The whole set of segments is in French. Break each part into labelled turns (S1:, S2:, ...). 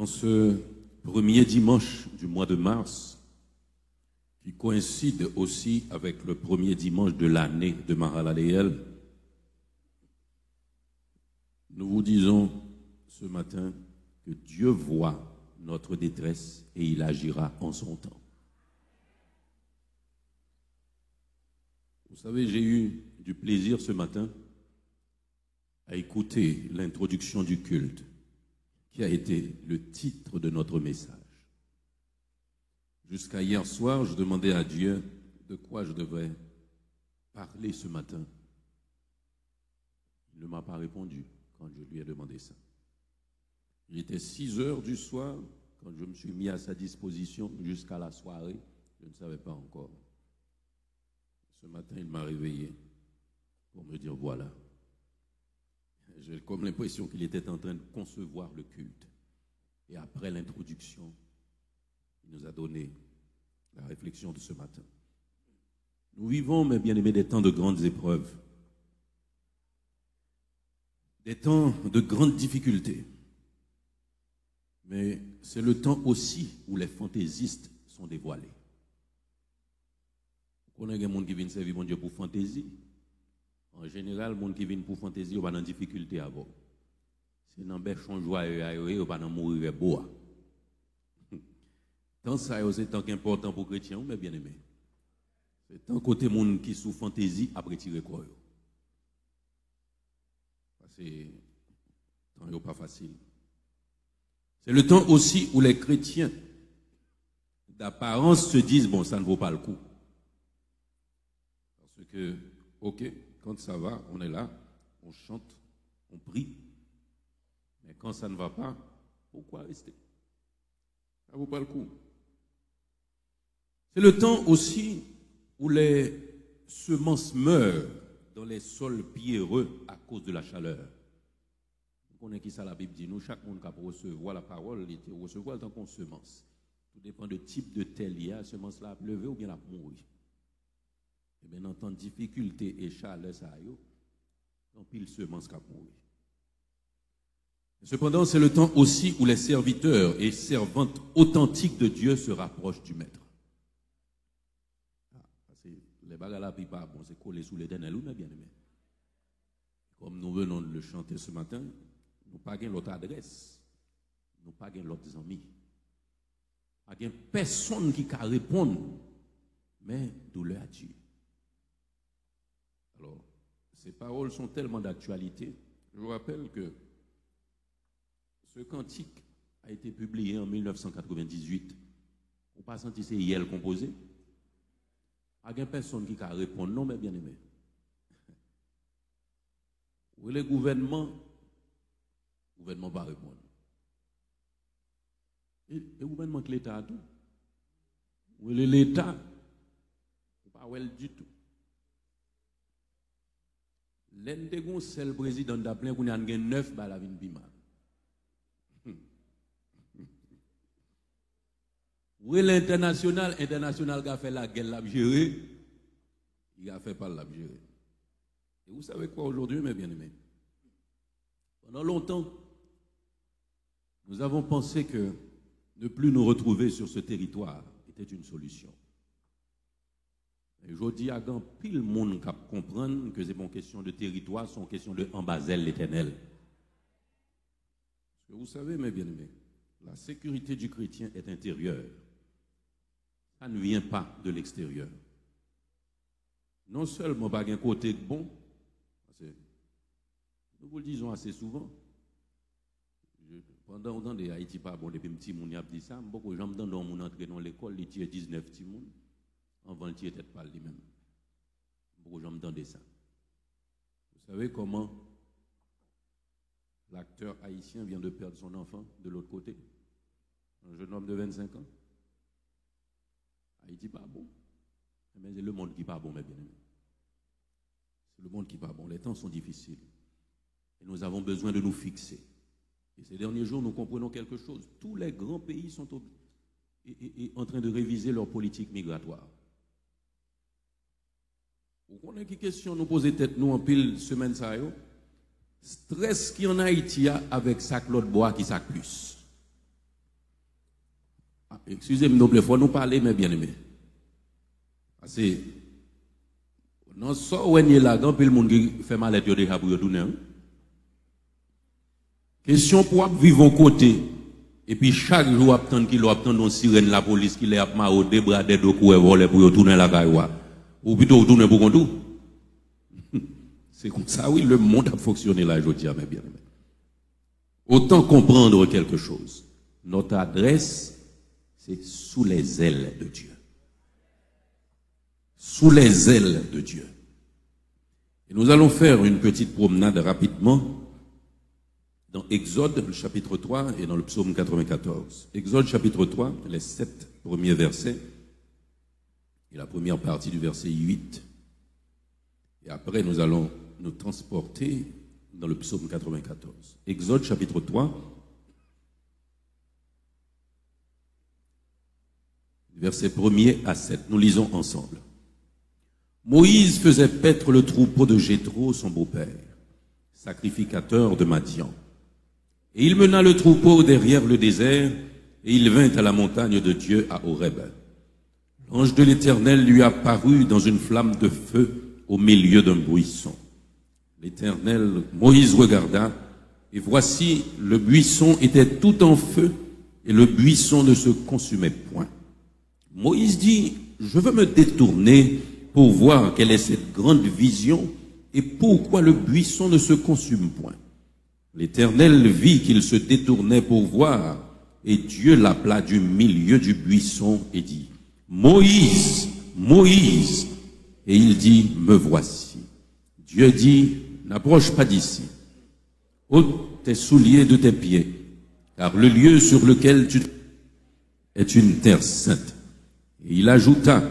S1: En ce premier dimanche du mois de mars, qui coïncide aussi avec le premier dimanche de l'année de Mahalaleel, nous vous disons ce matin que Dieu voit notre détresse et il agira en son temps. Vous savez, j'ai eu du plaisir ce matin à écouter l'introduction du culte, qui a été le titre de notre message. Jusqu'à hier soir, je demandais à Dieu de quoi je devrais parler ce matin. Il ne m'a pas répondu quand je lui ai demandé ça. Il était 6 heures du soir quand je me suis mis à sa disposition jusqu'à la soirée. Je ne savais pas encore. Ce matin, il m'a réveillé pour me dire voilà. J'ai comme l'impression qu'il était en train de concevoir le culte. Et après l'introduction, il nous a donné la réflexion de ce matin. Nous vivons, mes bien-aimés, des temps de grandes épreuves, des temps de grandes difficultés. Mais c'est le temps aussi où les fantaisistes sont dévoilés. Vous connaissez des gens qui viennent servir mon Dieu pour fantaisie. En général, les gens qui viennent pour fantaisie, ils sont en difficulté avant. C'est dans le joyeux, ils ne sont pas mourir beau. Tant ça, c'est tant qu'important pour les chrétiens, mais bien aimé. C'est tant côté monde qui sous fantaisie après tirer quoi. Parce que tant n'est pas facile. C'est le temps aussi où les chrétiens d'apparence se disent bon, ça ne vaut pas le coup. Parce que, ok, quand ça va, on est là, on chante, on prie. Mais quand ça ne va pas, pourquoi rester? Ça ne vaut pas le coup. C'est le temps aussi où les semences meurent dans les sols pierreux à cause de la chaleur. On connaît qui ça la Bible dit, nous, chaque monde qui peut recevoir la parole, il recevoir tant qu'on semence. Tout dépend du type de terre il y a, la semence là a lever ou bien la mourir. Et bien, en temps de difficulté et chaleur, ça y est, donc pile semence qui a mourir. Cependant, c'est le temps aussi où les serviteurs et servantes authentiques de Dieu se rapprochent du Maître. Parce que les bagages là, bon, c'est collé sous l'Éternel, mais bien aimé. Comme nous venons de le chanter ce matin, nous n'avons pas l'autre adresse, nous n'avons pas l'autre amis. Pas personne qui peut répondre, mais douleur à Dieu. Alors, ces paroles sont tellement d'actualité. Je vous rappelle que ce cantique a été publié en 1998. Vous ne pas senti c'est hier composé? Il n'y a personne qui peut répondre, non, mais bien aimé. Où est le gouvernement? Le gouvernement va répondre. Et le gouvernement que l'État a tout? Où est l'État? Pas well du tout. L'un c'est le président d'Appelin qu'on a 9 à la ville Bima. Où est l'international? International qui a fait la guerre, l'a géré. Il a fait pas la gérer. Et vous savez quoi aujourd'hui, mes bien-aimés? Pendant longtemps, nous avons pensé que ne plus nous retrouver sur ce territoire était une solution. Et je dis à grand pile monde qui comprendre que c'est pas une question de territoire, c'est une question de embazel l'Éternel. Parce que vous savez, mes bien-aimés, la sécurité du chrétien est intérieure. Ça ne vient pas de l'extérieur. Non seulement pas un côté bon, nous vous le disons assez souvent. Pendant longtemps, de Haïti, pas bon, depuis petit monde, il a dit ça. Beaucoup de gens me donnent mon entrée dans l'école, il tire 19 petits monde. Avant le tirer, peut-être pas lui-même. Beaucoup de gens me donnent ça. Vous savez comment l'acteur haïtien vient de perdre son enfant de l'autre côté? Un jeune homme de 25 ans. Haïti pas bon. Mais c'est le monde qui n'est pas bon, mes bien-aimés. C'est le monde qui n'est pas bon. Les temps sont difficiles. Et nous avons besoin de nous fixer. Et ces derniers jours, nous comprenons quelque chose. Tous les grands pays sont en train de réviser leur politique migratoire. Vous connaissez qui question nous poser tête nous en pile semaine ça yo? Stress qui en Haïti a avec sa Claude Bois qui sac plus. excusez-moi, il faut nous parler, mes bien-aimés. Parce que, non, ça, où est là, quand le monde qui fait mal à Dieu déjà pour tourner. Question pour vivre en côté, et puis chaque jour, attendre qu'il attend dans sirène la police, qu'il est à maro, débradé, de coups, voler pour tourner la caille. Ou plutôt tourner pour qu'on. C'est comme ça, oui, le monde a fonctionné là, je dis à mes bien-aimés. Autant comprendre quelque chose. Notre adresse, c'est sous les ailes de Dieu. Sous les ailes de Dieu. Et nous allons faire une petite promenade rapidement dans Exode, le chapitre 3, et dans le psaume 94. Exode, chapitre 3, les 7 premiers versets, et la première partie du verset 8. Et après, nous allons nous transporter dans le psaume 94. Exode, chapitre 3, versets 1er à 7. Nous lisons ensemble. Moïse faisait paître le troupeau de Jéthro, son beau-père, sacrificateur de Madian. Et il mena le troupeau derrière le désert, et il vint à la montagne de Dieu à Horeb. L'ange de l'Éternel lui apparut dans une flamme de feu au milieu d'un buisson. L'Éternel, Moïse regarda, et voici, le buisson était tout en feu, et le buisson ne se consumait point. Moïse dit, je veux me détourner pour voir quelle est cette grande vision, et pourquoi le buisson ne se consume point. L'Éternel vit qu'il se détournait pour voir, et Dieu l'appela du milieu du buisson et dit, Moïse, Moïse. Et il dit, me voici. Dieu dit, n'approche pas d'ici. Ôte tes souliers de tes pieds, car le lieu sur lequel tu est une terre sainte. Et il ajouta,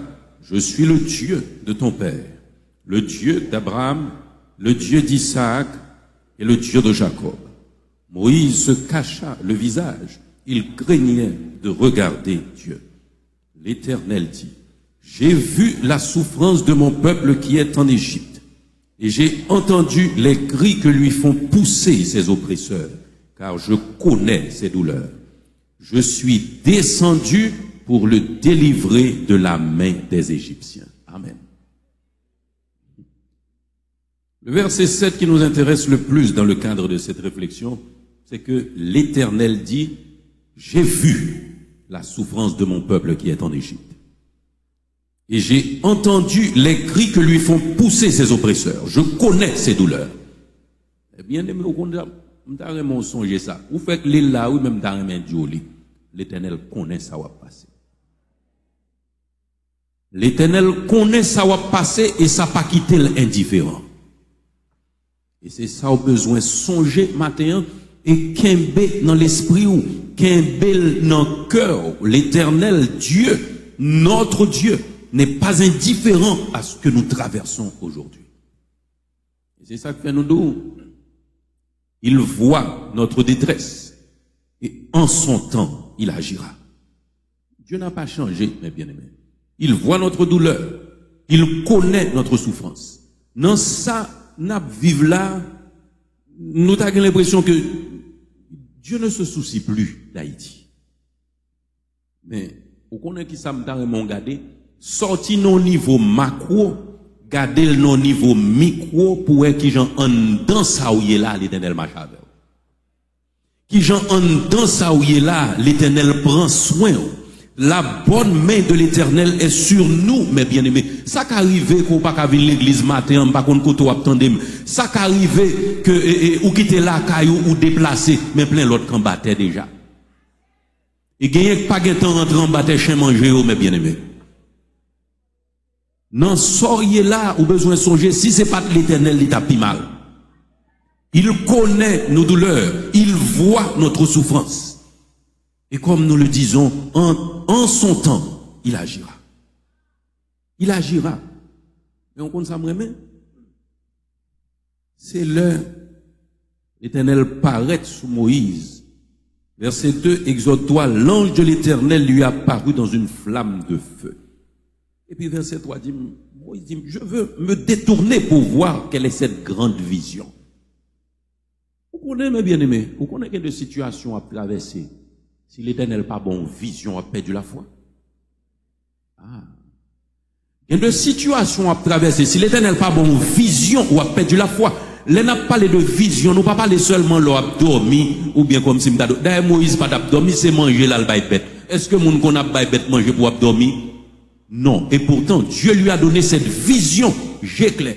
S1: je suis le Dieu de ton père, le Dieu d'Abraham, le Dieu d'Isaac et le Dieu de Jacob. Moïse se cacha le visage, il craignait de regarder Dieu. L'Éternel dit, j'ai vu la souffrance de mon peuple qui est en Égypte, et j'ai entendu les cris que lui font pousser ses oppresseurs, car je connais ses douleurs. Je suis descendu pour le délivrer de la main des Égyptiens. Amen. Le verset 7 qui nous intéresse le plus dans le cadre de cette réflexion, c'est que l'Éternel dit, j'ai vu la souffrance de mon peuple qui est en Égypte. Et j'ai entendu les cris que lui font pousser ses oppresseurs. Je connais ses douleurs. Eh bien, on songe ça. Ou fait que là, ou même dans l'Éternel connaît ça va passer. L'Éternel connaît ça va passer et ça pas quitter l'indifférent. Et c'est ça au besoin songer matin et qu'embe dans l'esprit ou qu'embe dans le cœur. L'Éternel Dieu, notre Dieu, n'est pas indifférent à ce que nous traversons aujourd'hui. Et c'est ça que fait nous dire. Il voit notre détresse et en son temps, il agira. Dieu n'a pas changé, mes bien-aimés. Il voit notre douleur. Il connaît notre souffrance. Dans ça, nous vivons là, nous avons l'impression que Dieu ne se soucie plus d'Haïti. Mais, au connaît qui ça m'a regardé, sorti nos niveau macro, garder nos niveau micro pour être qui j'en en dans ça où il est là, l'Éternel marche avec. Qui j'en en dans ça où il est là, l'Éternel prend soin. La bonne main de l'Éternel est sur nous, mes bien-aimés. Ça qu'arrive qu'on pas venir l'église matin, pas qu'on koto attendem. Ça qu'arrive que ou quitter la caillou ou déplacer, mais plein l'autre qu'en battait déjà. Et gagner pas de temps rentrer en battait chez manger, mes bien-aimés. Non, soyez là ou besoin de songer, si c'est pas l'Éternel, il t'a pris mal. Il connaît nos douleurs, il voit notre souffrance. Et comme nous le disons, en son temps, il agira. Il agira. Mais on compte ça vraiment. C'est l'heure. L'Éternel paraît sous Moïse. Verset 2, Exode 3, l'ange de l'Éternel lui apparut dans une flamme de feu. Et puis verset 3 dit, Moïse dit, je veux me détourner pour voir quelle est cette grande vision. Vous connaissez, mes bien-aimés, vous connaissez des situations à traverser. Si l'Éternel pas bon vision, a perdu la foi. Ah. Il y a deux situations à traverser. Si l'Éternel pas bon vision, ou a perdu la foi. Là, n'a pas parlé de vision, nous pas parler seulement de l'abdomen, ou bien comme si m't'a dit, d'ailleurs, Moïse pas d'abdomen, c'est manger là, le bête. Est-ce que moun qu'on a bête manger pour abdomen? Non. Et pourtant, Dieu lui a donné cette vision, j'éclaire.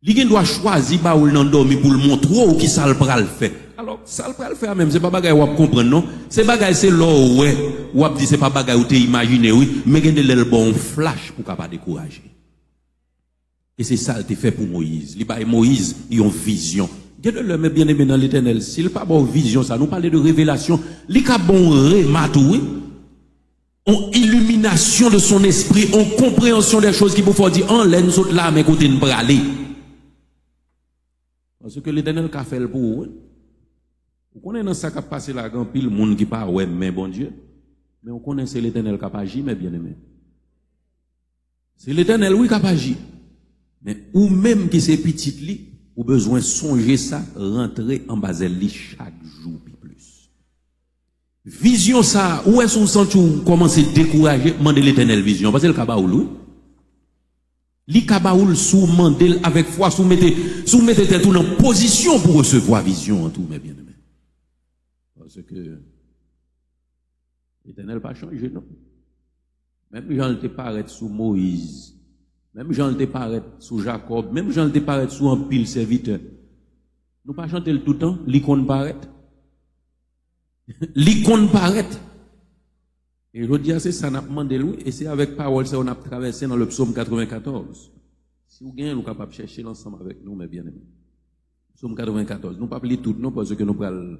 S1: Il doit choisir bah ou l'endormi pour le montrer ou qui ça le pral fait. Alors ça le pral faire même c'est pas bagaille ou comprendre non, c'est bagaille c'est là ouais ou dit c'est pas bagaille ou t'es imaginer oui, mais gagner le bon flash pour capable décourager. Et c'est ça qu'il fait pour Moïse. Il bail Moïse, il a une vision. Dieu le met bien aimé dans l'Éternel. S'il pas bon vision ça, nous parler de révélation, il a bon rématou en illumination de son esprit, en compréhension des choses qui vous faut dire en laine saute là mais côté une bralé. Parce que l'Éternel a fait le pour vous. Vous connaissez dans ça qui a passé là, grand pile monde qui pas ouais mais bon Dieu. Mais on connaît c'est l'Éternel qui a agi mais bien aimé. C'est l'Éternel oui qui a agi. Mais ou même qui c'est petit li, ou besoin songer ça, rentrer en basel li chaque jour plus. Vision ça, où est-ce qu'on sent ou commencer à décourager, demander l'Éternel vision parce que le kabaoul oui. Li kabaoul sous mandel avec foi soumettez tout en position pour recevoir vision en tout mes bien-aimés. Parce que l'Éternel pas changé non. Même Jean le paraît sous Moïse, même Jean le paraît sous Jacob, même Jean le paraît sous un pile serviteur. Nous pas chanter le tout le temps, l'icône paraît. L'icône paraît. Et je dis, c'est ça, on a demandé lui, et c'est avec parole, ça, on a traversé dans le psaume 94. Si vous gagnez, nous sommes capables de chercher l'ensemble avec nous, mes bien-aimés. Psaume 94. Nous ne pouvons pas lire tout, non, parce que nous allons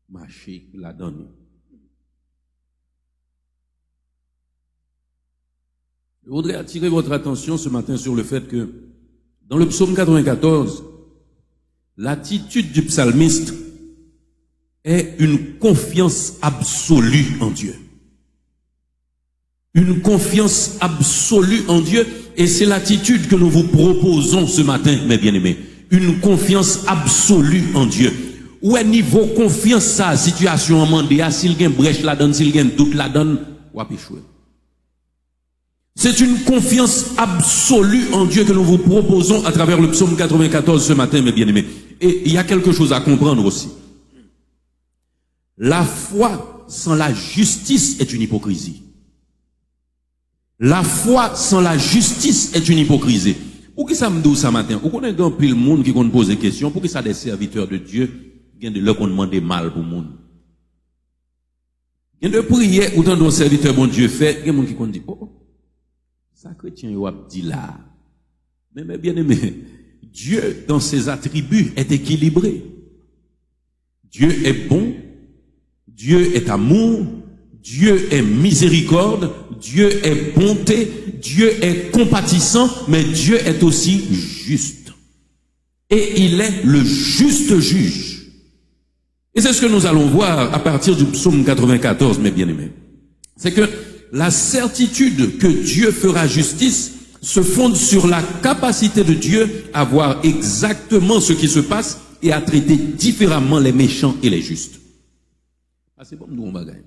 S1: marcher là-dedans. Je voudrais attirer votre attention ce matin sur le fait que, dans le psaume 94, l'attitude du psalmiste est une confiance absolue en Dieu. Une confiance absolue en Dieu, et c'est l'attitude que nous vous proposons ce matin, mes bien-aimés. Une confiance absolue en Dieu. Où est niveau confiance ça, situation en mandéa, s'il y a une brèche là-dedans, s'il y a un doute là-dedans, ou à péchouer. C'est une confiance absolue en Dieu que nous vous proposons à travers le psaume 94 ce matin, mes bien-aimés. Et il y a quelque chose à comprendre aussi. La foi sans la justice est une hypocrisie. La foi sans la justice est une hypocrisie. Pour qui ça me dit ça matin? Vous connaissez un peu le monde qui pose des questions. Pour qui ça des serviteurs de Dieu qui de leur demander mal pour le monde? Il y a de prières où tant de serviteurs bon Dieu fait, il y a des gens qui dit oh, ça chrétien y a dit là. Mais bien aimé, Dieu dans ses attributs est équilibré. Dieu est bon. Dieu est amour, Dieu est miséricorde, Dieu est bonté, Dieu est compatissant, mais Dieu est aussi juste. Et il est le juste juge. Et c'est ce que nous allons voir à partir du psaume 94, mes bien-aimés. C'est que la certitude que Dieu fera justice se fonde sur la capacité de Dieu à voir exactement ce qui se passe et à traiter différemment les méchants et les justes. Ah, c'est bon, nous, on va gagner.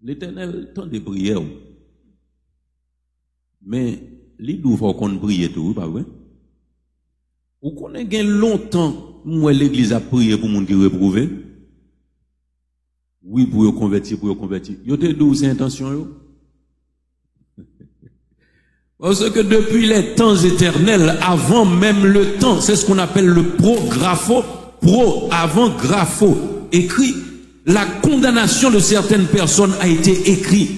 S1: L'Éternel tend des prières. Mais, les deux fois qu'on prie tout, pas vrai? Ou qu'on ait gagné longtemps, moi, l'église a prié pour moun qui réprouvé. Oui, pour y convertir, pour y convertir. Yo te d'où c'est intention, yo? Parce que depuis les temps éternels, avant même le temps, c'est ce qu'on appelle le pro-grapho, avant grapho, écrit, la condamnation de certaines personnes a été écrite.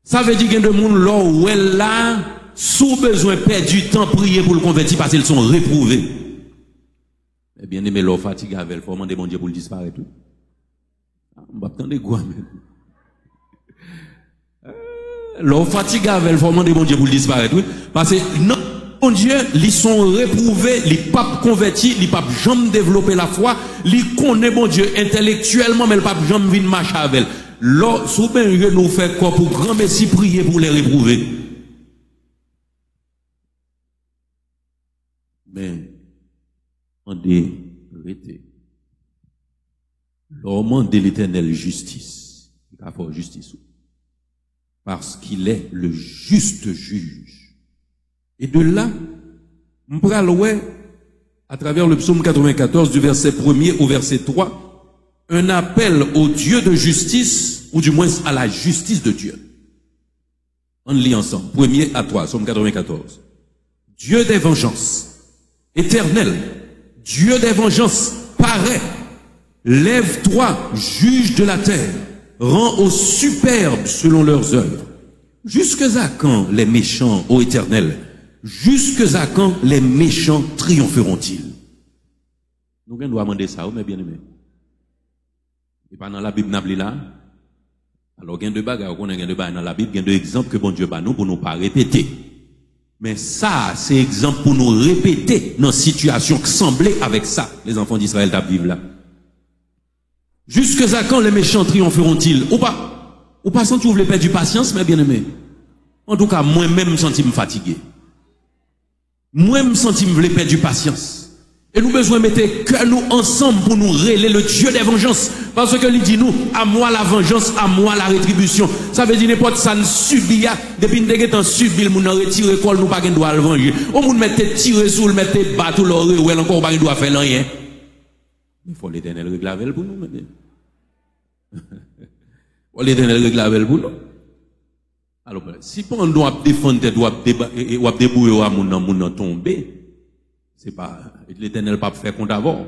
S1: Ça veut dire qu'il y a des gens là où elle a, sous besoin perdre du temps, prier pour le convertir parce qu'ils sont réprouvés. Eh bien, aimé, leur fatigue avec, il faut demander mon Dieu pour le disparaître. On va attendre quoi, même. Leur fatigue avec, il faut demander mon Dieu pour le disparaître. Parce que, non, mon Dieu, ils sont réprouvés, ils papes convertis, ils papes jamais développer la foi, ils connaissent mon Dieu intellectuellement, mais ils papes jamais venir marcher avec. Là, souvent, nous fait quoi pour grand messie prier pour les réprouver? Mais, on dit Arrêtez. L'homme de l'éternel justice. Il a fait justice. Parce qu'il est le juste juge. Et de là, on prend à travers le psaume 94 du verset 1er au verset 3, un appel au Dieu de justice, ou du moins à la justice de Dieu. On lit ensemble. 1er à 3, psaume 94. Dieu des vengeances, éternel, Dieu des vengeances, paraît. Lève-toi, juge de la terre, rends aux superbes selon leurs œuvres. Jusque à quand les méchants, ô éternel, jusque à quand les méchants triompheront-ils? Nous devons demander ça, mes bien-aimés. Et pas dans la Bible, là. Alors, il y a deux bagages, on a deux bagages dans la Bible, il y a deux exemples que bon Dieu bat nous pour nous pas répéter. Mais ça, c'est exemple pour nous répéter dans une situation qui semblait avec ça, les enfants d'Israël vivent là. Jusque à quand les méchants triompheront-ils? Ou pas sentir vous voulez perdre du patience, mes bien-aimés? En tout cas, moi-même, me sens fatigué. Moi, me sens me perdre du patience. Et nous besoin de mettre que nous ensemble pour nous révéler le Dieu des vengeances. Parce que il dit nous, à moi la vengeance, à moi la rétribution. Ça veut dire n'importe ça ne subit, depuis nous avons subi, nous avons retiré l'école, nous pas droit à le venger. Au monde mettre tirer sur le mettre battre l'oreille, ou encore pas doit faire rien. Il faut l'éternel régler pour nous, maintenant. Il faut l'éternel régler pour nous. Alors, si on doit défendre, doit débouiller à mon tomber, c'est pas, l'éternel pas faire compte avant.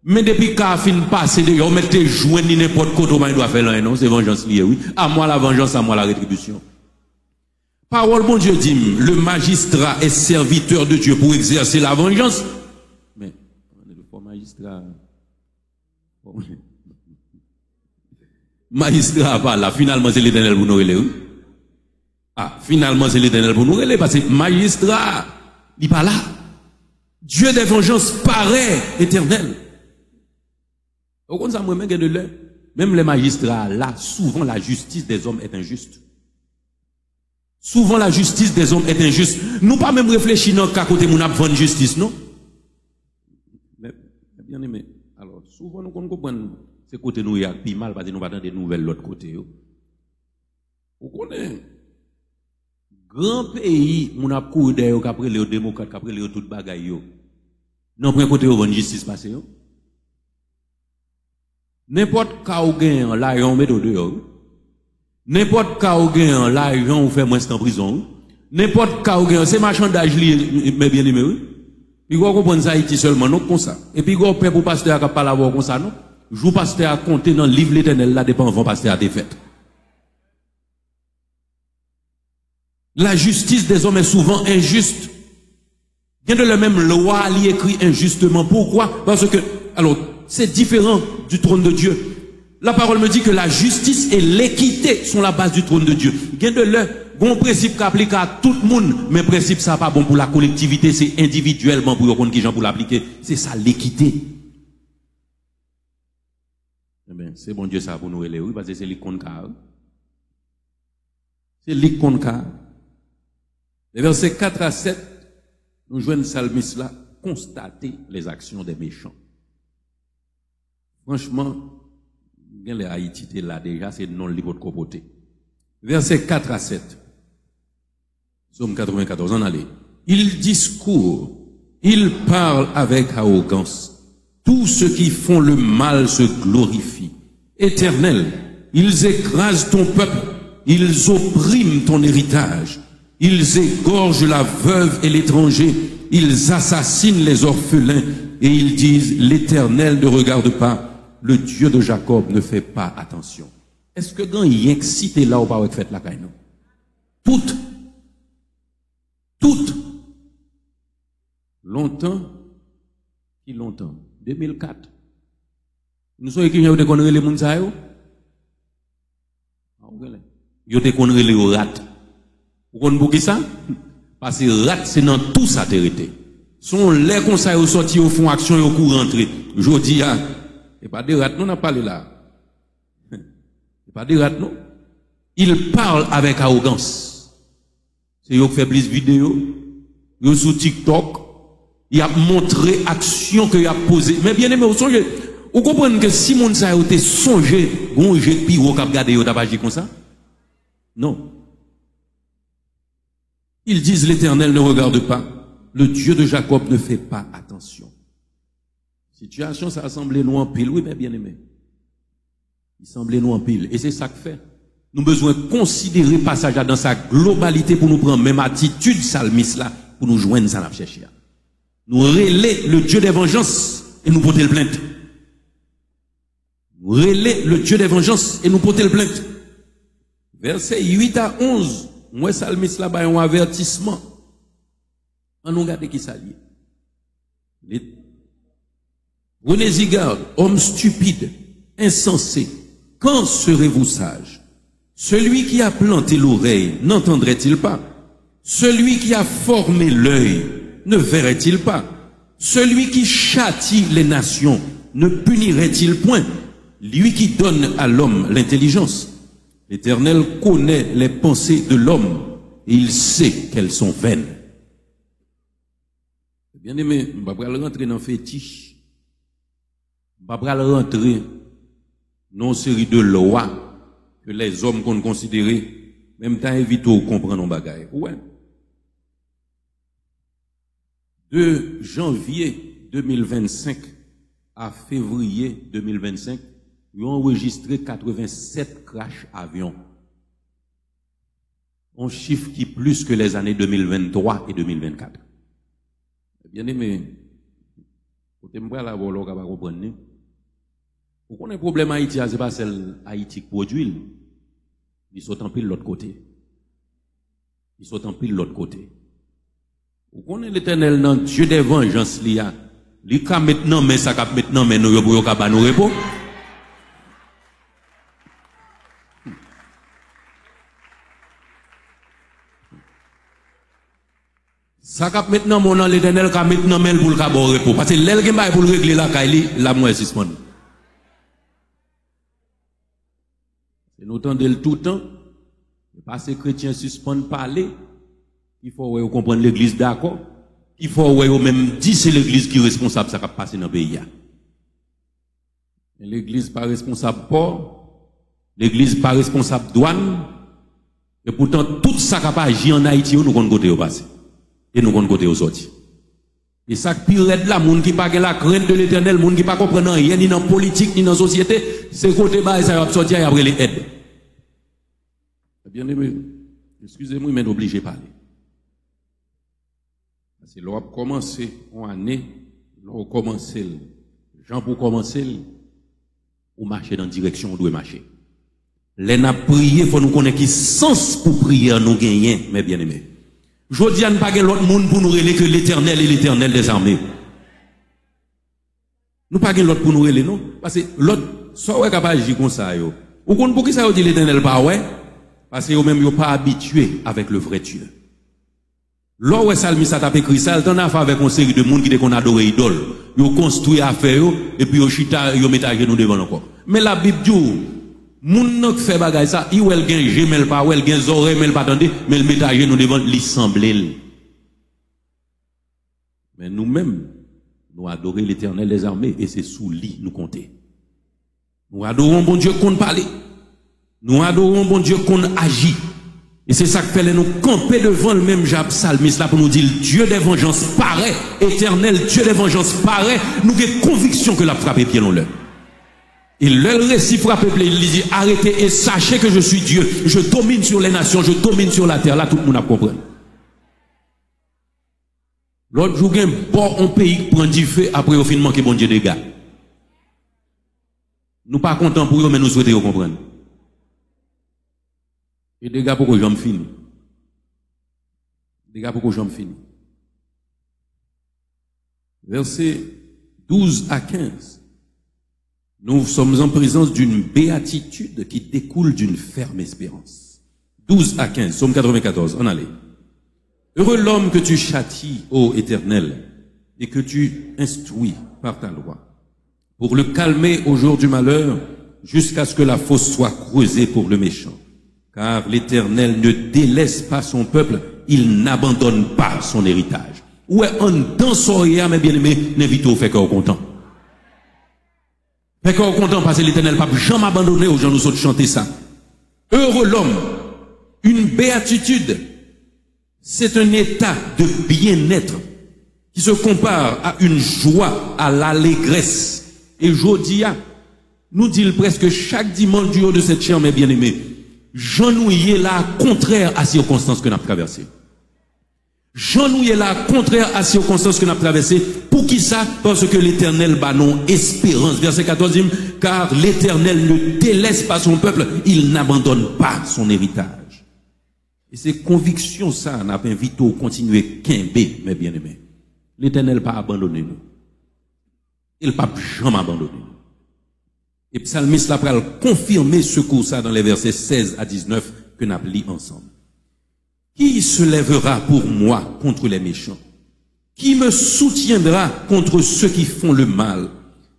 S1: Mais depuis qu'à fin passé, on mette joint ni n'importe quoi, on doit faire rien, non, c'est vengeance liée, oui. À moi la vengeance, à moi la rétribution. Parole, bon Dieu dit, le magistrat est serviteur de Dieu pour exercer la vengeance. Mais, on est le faux magistrat. Magistrat, pas là, finalement, c'est l'éternel pour nous relayer. Ah, finalement, c'est l'éternel pour nous relayer, parce que magistrat, il n'est pas là. Dieu des vengeances paraît éternel. Au contraire, même les magistrats, là, souvent la justice des hommes est injuste. Souvent la justice des hommes est injuste. Nous pas même réfléchir dans qu'à côté mon avons justice, non? Mais, bien aimé. Alors, souvent nous comprenons, c'est côté nous, il y a plus mal parce que nous pas dans des nouvelles de l'autre côté. Vous connaissez? Grand pays, mon a couru d'ailleurs, qu'après les démocrates, qu'après les tout bagaille. Non, pour côté, où justice passée. N'importe cas où gagne, là, on met dehors. N'importe cas où gagne, là, on fait moins en prison. N'importe cas où gagne, c'est marchandage lié, mais bien aimé, oui. Puis, vous comprenez ça, Haïti seulement, non, comme ça. Et puis, vous père pour pasteur à pas l'avoir comme ça, non? Jou pasteur à compter dans le livre l'éternel, là, dépend avant pasteur à défaite. La justice des hommes est souvent injuste. Il y a de la même loi, il écrit injustement. Pourquoi? Parce que, alors, c'est différent du trône de Dieu. La parole me dit que la justice et l'équité sont la base du trône de Dieu. Il y a de le bon principe qui applique à tout le monde, mais principe ça pas bon pour la collectivité, c'est individuellement pour qu'on qui gens pour l'appliquer. C'est ça l'équité. Eh bien, c'est bon Dieu ça pour nous élever, parce que c'est l'icône car. C'est l'icône car. Les versets 4 à 7, nous jouons psalmiste là, constater les actions des méchants. Franchement, les Haïti là déjà, c'est non le livre de côté. Versets 4 à 7. Psaume 94, on allait. Il discourt, il parle avec arrogance. Tous ceux qui font le mal se glorifient. Éternel, ils écrasent ton peuple, ils oppriment ton héritage. Ils égorgent la veuve et l'étranger. Ils assassinent les orphelins. Et ils disent, l'Éternel ne regarde pas. Le Dieu de Jacob ne fait pas attention. Est-ce que quand il excite là ou pas fait la caille, non? Toutes. Longtemps. Qui longtemps? 2004. Nous sommes écrits, ils ont connu les mounsaïos. Ils ont connu les rats. Vous comprenez ça? Parce que rat, c'est dans tout ça territoire. Sont les conseils au sorti au fond action et au cours rentrer. Je dis, et pas des rats, non, on a parlé là. Et pas des rats, non. Il parle avec arrogance. C'est eux qui fait plus vidéo. Ils sur TikTok. Il a montré action que il a posé. Mais bien aimé, vous comprenez que si mon ça a été songé, bon, j'ai puis vous cap garder, vous t'as pas agi comme ça? Non. Ils disent l'Éternel ne regarde pas. Le Dieu de Jacob ne fait pas attention. Situation, ça a semblé nous en pile. Oui, mais bien aimé. Il semblait nous en pile. Et c'est ça que fait. Nous avons besoin de considérer le passage dans sa globalité pour nous prendre même attitude salmiste là, pour nous joindre ça la chercher. Nous relayer le Dieu des vengeances et nous porter le plainte. Nous relayer le Dieu des vengeances et nous porter le plainte. Verset 8 à 11. Moi, salmiste là-bas, un avertissement. On nous regarde qui s'allie. Prenez-y garde, homme stupide, insensé. Quand serez-vous sage? Celui qui a planté l'oreille n'entendrait-il pas? Celui qui a formé l'œil ne verrait-il pas? Celui qui châtie les nations ne punirait-il point? Lui qui donne à l'homme l'intelligence. L'Éternel connaît les pensées de l'homme et il sait qu'elles sont vaines. Bien aimé, on va pas rentrer dans le fétiche. On va pas rentrer dans une série de lois que les hommes qu'on considère, même temps éviter de comprendre nos bagages. Ouais. De janvier 2025 à février 2025, ils ont enregistré 87 crash avions. Un chiffre qui est plus que les années 2023 et 2024. Bien aimé, pour te m'bra la volo ka pa comprendre. Pour qu'on ait un problème Haïti, c'est pas celle Haïti qui produit. Ils sont en pile de l'autre côté. Ils sont en pile de l'autre côté. Pour qu'on ait l'Éternel dans Dieu des vengeances liya, li ka maintenant mais ça ka maintenant mais nous pour ka ba nous repos. Ça cap maintenant mon l'Éternel ka maintenant mais pour le ka bon repos parce que l'el gen ba pour le régler la kaili la moi suspend. C'est nous tendez tout le temps parce que chrétiens suspendent parler, il faut ouais comprendre l'église d'accord, il faut ouais même dire c'est l'église qui est responsable ça qui passer dans le pays. L'église pas responsable port, l'église pas responsable douane et pourtant tout ça qui a agi en Haïti nous compte côté au passé. Et nous, côté aux sorties. Et ça, pire de la, monde qui pas la crainte de l'Éternel, monde qui pas comprendre rien, ni dans la politique, ni dans la société, c'est côté bas, ça va sortir après les aides. Bien aimé, excusez-moi, mais n'obligez pas. Parce que l'on commencé en année, l'on commencé, Jean pour commencer, ou marcher dans la direction où on doit marcher. Les n'a prié, faut nous connaître qui sens pour prier, nous gagner, mes bien-aimés. Je dis à ne pas l'autre monde pour nous relayer que l'Éternel est l'Éternel des armées. Nous pas l'autre pour nous relayer, non? Parce que l'autre, soit est capable d'agir comme ça, yo. Ou qu'on pour qui ça dit l'Éternel pas ouais? Parce que eux-mêmes, ils pas habitués avec le vrai Dieu. Là où salmiste a écrit ça, il en a fait avec une série de monde qui qu'on adore idole. Ils ont construit affaire, et puis ils chita, ils mettent à genoux devant encore. Mais la Bible dit, moun qui fait bagay ça, il ou el gen gemel pas, ou el gen zoré, mais pas attendez, mais le met à genoux devant l'assemblée. Mais nous-mêmes, nous adorons l'Éternel des armées, et c'est sous lit nous compter. Nous adorons bon Dieu qu'on parle. Nous adorons bon Dieu qu'on agit. Et c'est ça que fait nous camper devant le même Jab Salmiste là pour nous dire Dieu des vengeances paraît, éternel Dieu des vengeances paraît, nous avons conviction que la frappe pied dans l'heure. Et le récit frappe pied, il dit arrêtez et sachez que je suis Dieu, je domine sur les nations, je domine sur la terre, là tout le monde a compris. L'autre jour, un bon pays prend du feu après au finement que bon Dieu dégâts. Nous pas contents pour eux, mais nous souhaitons comprendre. Et des gars pour que j'en finis. Des gars pour que j'en finis. Versets 12 à 15. Nous sommes en présence d'une béatitude qui découle d'une ferme espérance. 12 à 15, Psaume 94, on allait. Heureux l'homme que tu châties, ô Éternel, et que tu instruis par ta loi, pour le calmer au jour du malheur, jusqu'à ce que la fosse soit creusée pour le méchant. Car l'Éternel ne délaisse pas son peuple, il n'abandonne pas son héritage. Ouais, en dansant, mes bien-aimés, n'invite au fait qu'on content. Fait qu'on content parce que l'Éternel pas jamais abandonné aux gens nous autres chanter ça. Heureux l'homme, une béatitude, c'est un état de bien-être qui se compare à une joie, à l'allégresse. Et Jodia nous dit presque chaque dimanche du haut de cette chair, mes bien-aimés, Jean nous y est là contraire à circonstances que nous avons traversées. Jean nous est là contraire à circonstances que nous avons traversées. Pour qui ça? Parce que l'Éternel bat non espérance. Verset 14 dit, car l'Éternel ne délaisse pas son peuple, il n'abandonne pas son héritage. Et ces convictions, ça, n'a pas invité à continuer quimber, mes bien-aimés. L'Éternel n'a pas abandonné nous. Il n'a pas jamais abandonné nous. Et psalmiste là va confirmer ce coup ça dans les versets 16 à 19 que nous avons lu ensemble. Qui se lèvera pour moi contre les méchants? Qui me soutiendra contre ceux qui font le mal?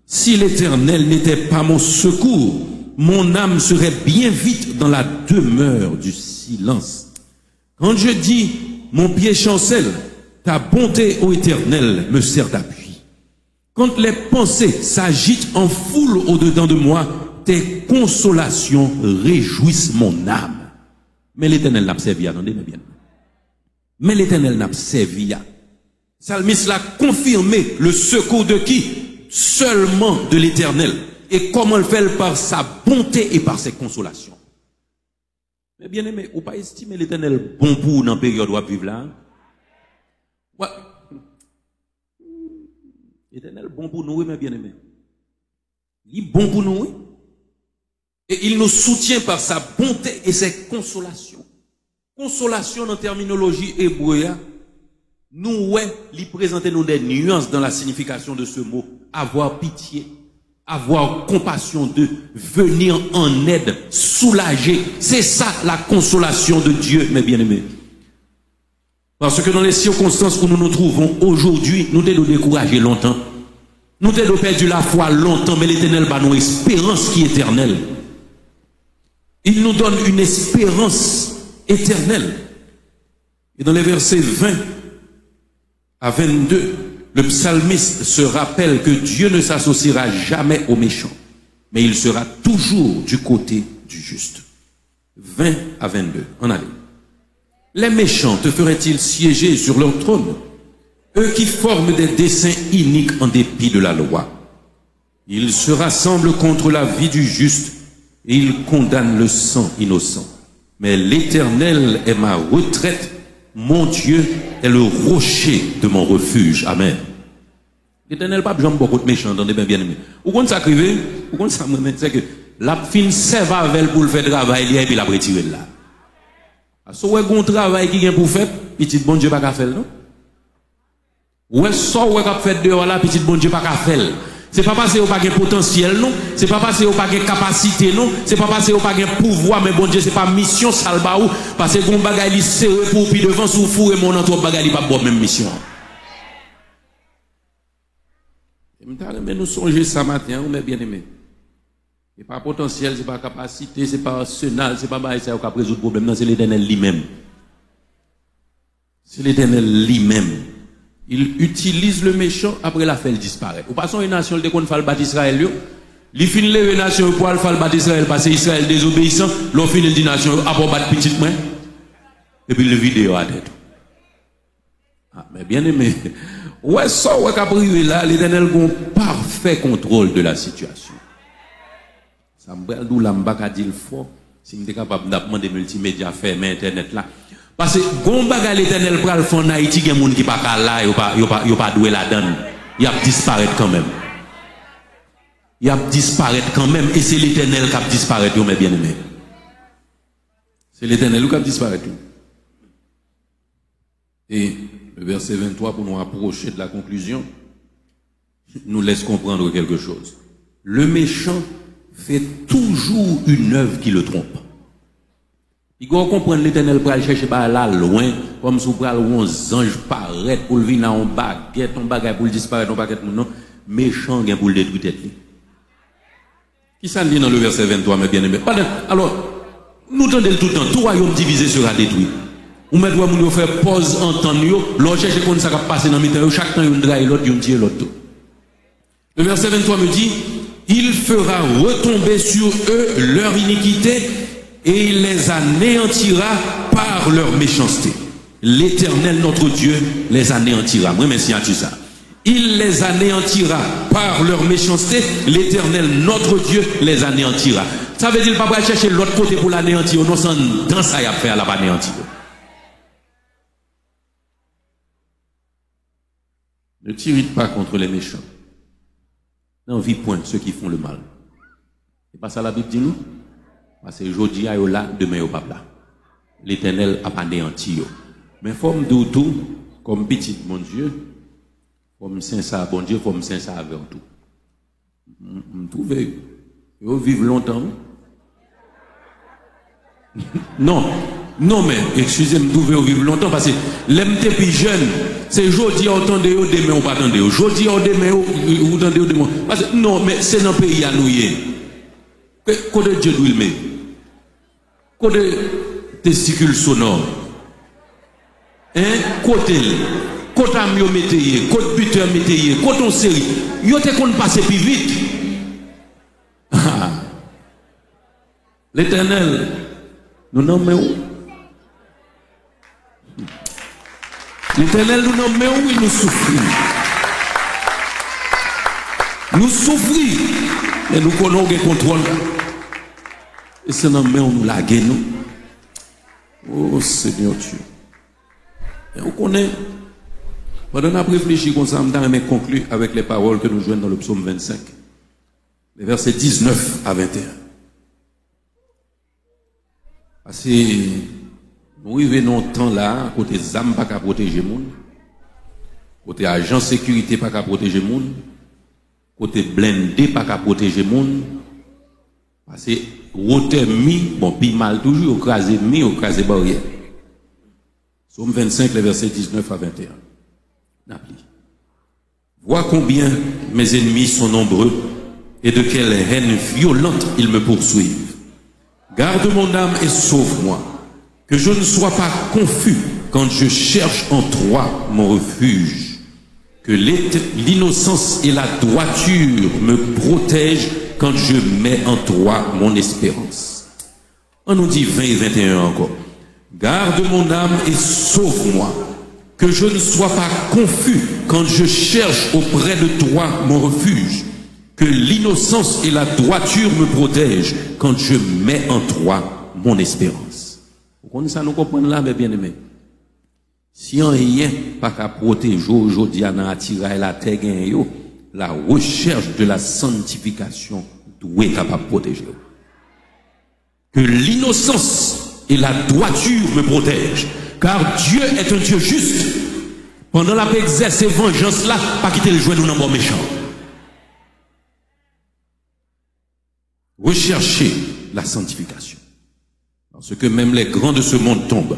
S1: Si l'Éternel n'était pas mon secours, mon âme serait bien vite dans la demeure du silence. Quand je dis, mon pied chancelle, ta bonté, ô Éternel, me sert d'appui. Quand les pensées s'agitent en foule au-dedans de moi, tes consolations réjouissent mon âme. Mais l'Éternel n'a pas servi, attendez bien. Mais l'Éternel n'a pas servi. Psalmiste l'a confirmé le secours de qui? Seulement de l'Éternel. Et comment le fait? Par sa bonté et par ses consolations. Mais bien aimé, ou pas estimer l'Éternel bon pour vous dans la période où vous vivez là? Ouais. L'Éternel bon pour nous, mais bien aimé. Il est bon pour nous. Et il nous soutient par sa bonté et ses consolations. Consolation dans la terminologie hébreu, nous, lui présenter nous des nuances dans la signification de ce mot. Avoir pitié, avoir compassion de, venir en aide, soulager. C'est ça la consolation de Dieu, mes bien-aimés. Parce que dans les circonstances où nous nous trouvons aujourd'hui, nous devons nous décourager longtemps. Nous devons perdu la foi longtemps, mais l'Éternel a une espérance qui est éternelle. Il nous donne une espérance éternelle. Et dans les versets 20 à 22, le psalmiste se rappelle que Dieu ne s'associera jamais aux méchants, mais il sera toujours du côté du juste. 20 à 22, en allez. Les méchants te feraient-ils siéger sur leur trône? Eux qui forment des desseins iniques en dépit de la loi. Ils se rassemblent contre la vie du juste et ils condamnent le sang innocent. Mais l'Éternel est ma retraite, mon Dieu est le rocher de mon refuge. Amen. L'Éternel pas besoin beaucoup de méchants, dans des bien aimés. Ou quand ça arrive, ou quand ça me met, c'est que la fin serve avec pour le faire travail, et puis la retirer là. Si vous avez un travail qui est pour faire, petit bon Dieu pas qu'à faire, non? Ou est-ce que vous avez fait dehors là, petit bon Dieu pas qu'à faire? C'est pas parce que vous n'avez pas de potentiel, non? C'est pas parce que vous n'avez pas de capacité, non? C'est pas parce que vous n'avez pas de pouvoir, mais bon Dieu, c'est pas mission salbaou, parce que vous avez des serré pour puis devant sous four et mon entourage bagaille pas pour même mission. Mais nous songeons ça matin, mais bien aimé. C'est pas potentiel, c'est pas capacité, c'est pas arsenal, c'est pas ça qui résoudre le problème, non, c'est l'Éternel lui-même. C'est l'Éternel lui-même. Il utilise le méchant après la fait disparaître. Ou passons une nation, dès qu'on fait le bâtiment Israël, il finit les nations pour faire le bâtiment Israël, parce que Israël désobéissant, l'on finit les nations à pour battre petite main, et puis le vidéo à tête. Ah, mais bien aimé. Ouais, ça, ouais, qu'après là, l'Éternel a un parfait contrôle de la situation. Ça me dit, d'où l'ambaka dit le fort, si je suis capable d'apprendre des multimédias, faire Internet là. Parce que, quand l'Éternel pral fond en Haïti, il y a des gens qui ne sont pas là, ils ne sont pas doués là-dedans. Ils ont disparaître quand même. Ils ont disparaître quand même, et c'est l'Éternel qui a disparaître, mes bien-aimés. C'est l'Éternel qui a disparaître. Et le verset 23, pour nous approcher de la conclusion, nous laisse comprendre quelque chose. Le méchant fait toujours une œuvre qui le trompe. Il faut comprendre l'Éternel pour aller chercher par là loin, comme si on pral un ange paraît pour le venir en baguette, on bagaille pour le disparaître, on baguette non, méchant gain pour le détruire tête. Qui ça dit dans le verset 23, mes bien-aimés? Alors, nous tendons tout le temps, tout royaume divisé sera détruit. Ou met doit moun faire pause en temps yo, l'on cherche qu'on ça va passer dans mi-temps, chaque temps yon draille l'autre, yon tire l'autre. Le verset 23 me dit, il fera retomber sur eux leur iniquité et il les anéantira par leur méchanceté. L'Éternel, notre Dieu, les anéantira. Moi, merci à tout ça. Il les anéantira par leur méchanceté. L'Éternel, notre Dieu, les anéantira. Ça veut dire qu'il ne va pas chercher l'autre côté pour l'anéantir. Non, c'est dans ça qu'il a fait à la anéantir. Ne t'irrite pas contre les méchants. N'envie point ceux qui font le mal. C'est pas ça la Bible dit nous? Parce que aujourd'hui, il y là, demain, il n'y a pas là. L'Éternel a anéanti. Mais il faut me dire tout, comme petit, mon Dieu, il faut me sincère, bon Dieu, il faut me sincère avec tout. Je trouve, ils vivent longtemps. Non, non, mais, excusez-moi, je trouve vivre longtemps parce que l'MT plus jeune, c'est aujourd'hui, entendez, demain, on pas attendez. Aujourd'hui, demain, on entendez, demain. Parce que, non, mais c'est dans le pays à nous. Côté Dieu d'où il met. Côté testicules sonores. Hein? Côté amio météo, côté buteur météo, côté en série. Yo te qu'on passe plus vite. L'Éternel, nous nommons où? L'Éternel nous nomme où il nous souffre. Nous souffrons, mais nous connaissons le contrôle. Et c'est dans le où nous laguons nous. Oh Seigneur Dieu. Et on connaît. Pendant qu'on a réfléchi comme ça, on a conclu avec les paroles que nous jouons dans le psaume 25, les versets 19 à 21. Parce que nous arrivons dans temps là, côté ZAM pas qu'à protéger le monde, côté agent de sécurité pas qu'à protéger le monde, côté blindé pas qu'à protéger le monde, parce que route mi, bon, puis mal toujours, écrasé mi, écrasé barrière. Psaume 25, les versets 19 à 21. Vois combien mes ennemis sont nombreux et de quelle haine violente ils me poursuivent. Garde mon âme et sauve-moi, que je ne sois pas confus quand je cherche en toi mon refuge, que l'innocence et la droiture me protègent quand je mets en toi mon espérance. On nous dit 20 et 21 encore. Garde mon âme et sauve-moi, que je ne sois pas confus quand je cherche auprès de toi mon refuge, que l'innocence et la droiture me protègent quand je mets en toi mon espérance. Vous connaissez ça, nous comprenons là, mes bien-aimés. Si on rien pas qu'à protéger aujourd'hui à attirer la terre, la recherche de la sanctification doit être capable de protéger. Que l'innocence et la droiture me protègent. Car Dieu est un Dieu juste. Pendant la paix exercer vengeance là, pas quitter le jouet de nos méchants. Recherchez la sanctification. Parce que même les grands de ce monde tombent.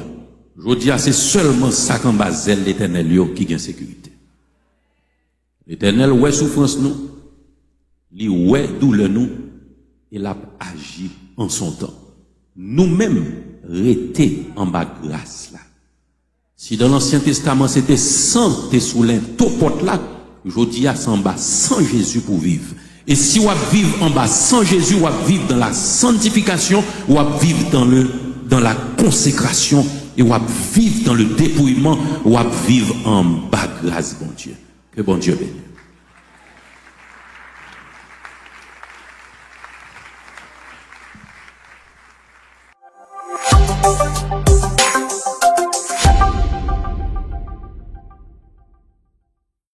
S1: Je dis, c'est seulement ça qu'en bas l'Éternel qui gagne sécurité. L'Éternel, ouais souffrance nous, lui ouais douleur nous, il a agi en son temps. Nous-mêmes, rétés en bas grâce là. Si dans l'Ancien Testament c'était sans tes soulins, tout porte là, je dis à en bas sans Jésus pour vivre. Et si on vivre en bas sans Jésus, on va vivre dans la sanctification, on va vivre dans la consécration, et on va vivre dans le dépouillement, on va vivre en bas grâce, bon Dieu. Que bon Dieu bénisse.